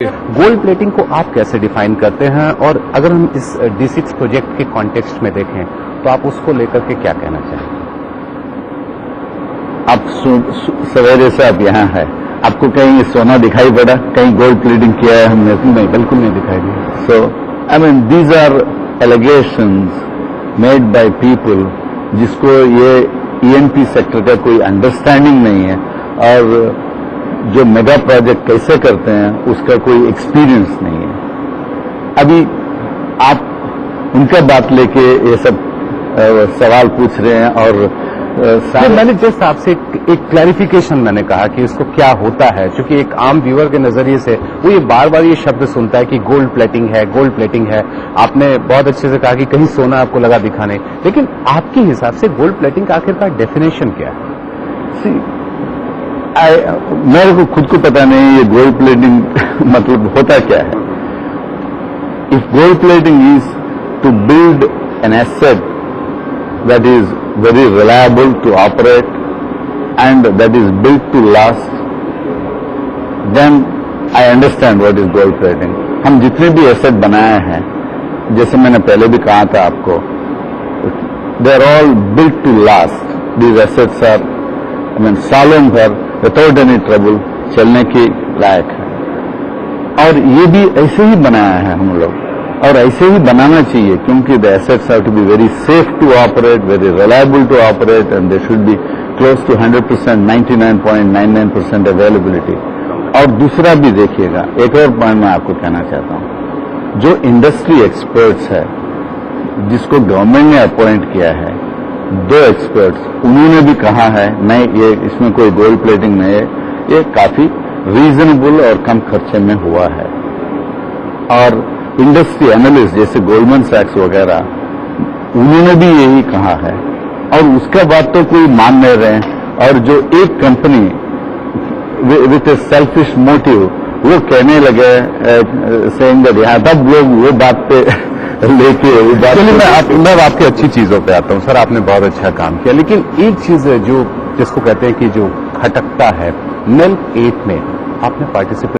Gold plating को आप कैसे डिफाइन करते हैं, और अगर हम इस D6 प्रोजेक्ट के कॉन्टेक्स्ट में देखें तो आप उसको लेकर के क्या कहना चाहेंगे? आप सवेरे से आप यहाँ है, आपको कहीं सोना दिखाई पड़ा, कहीं गोल्ड प्लेटिंग किया है हमने? नहीं, बिल्कुल नहीं दिखाई दिया। So I mean these are allegations made by people जिसको ये ENP सेक्टर का कोई अंडरस्टैंडिंग नहीं है, और जो मेगा प्रोजेक्ट कैसे करते हैं उसका कोई एक्सपीरियंस नहीं है। अभी आप उनका बात लेके ये सब सवाल पूछ रहे हैं, और मैंने जस्ट आपसे एक क्लैरिफिकेशन मैंने कहा कि इसको क्या होता है, क्योंकि एक आम व्यूअर के नजरिए से वो ये बार बार ये शब्द सुनता है कि गोल्ड प्लेटिंग है, गोल्ड प्लेटिंग है। आपने बहुत अच्छे से कहा कि कहीं सोना आपको लगा दिखाने, लेकिन आपके हिसाब से गोल्ड प्लेटिंग का आखिरकार डेफिनेशन क्या है? मेरे को खुद को पता नहीं ये गोल्ड प्लेटिंग मतलब होता क्या है। If gold plating is to build an asset that is very reliable to operate and that is built to last, then I understand what is gold plating. हम जितने भी एसेट बनाए हैं, जैसे मैंने पहले भी कहा था आपको, they are all built to last. These assets are, I mean, सालों भर without any trouble चलने की लायक है, और ये भी ऐसे ही बनाया है हम लोग, और ऐसे ही बनाना चाहिए, क्योंकि the assets have to be very safe to operate, very reliable to operate, and they should be close to 100%, 99.99% availability. और दूसरा भी देखिएगा, एक और पॉइंट मैं आपको कहना चाहता हूं, जो इंडस्ट्री एक्सपर्ट्स है जिसको गवर्नमेंट ने अपॉइंट किया है, 2 एक्सपर्ट्स, उन्होंने भी कहा है नहीं, ये इसमें कोई गोल्ड प्लेटिंग नहीं है, ये काफी रीजनेबल और कम खर्चे में हुआ है। और इंडस्ट्री एनालिस्ट जैसे गोल्डमैन सैक्स वगैरह, उन्होंने भी यही कहा है, और उसका बात तो कोई मान नहीं रहे हैं। और जो एक company with A selfish motive वो कहने लगे सेइंग दैट, यहाँ तब लोग वो बात पे लेके वो बात। चलिए मैं आपकी अच्छी चीजों पे आता हूँ सर, आपने बहुत अच्छा काम किया, लेकिन एक चीज है जो जिसको कहते हैं कि जो खटकता है, मिल्क 8 में आपने पार्टिसिपेट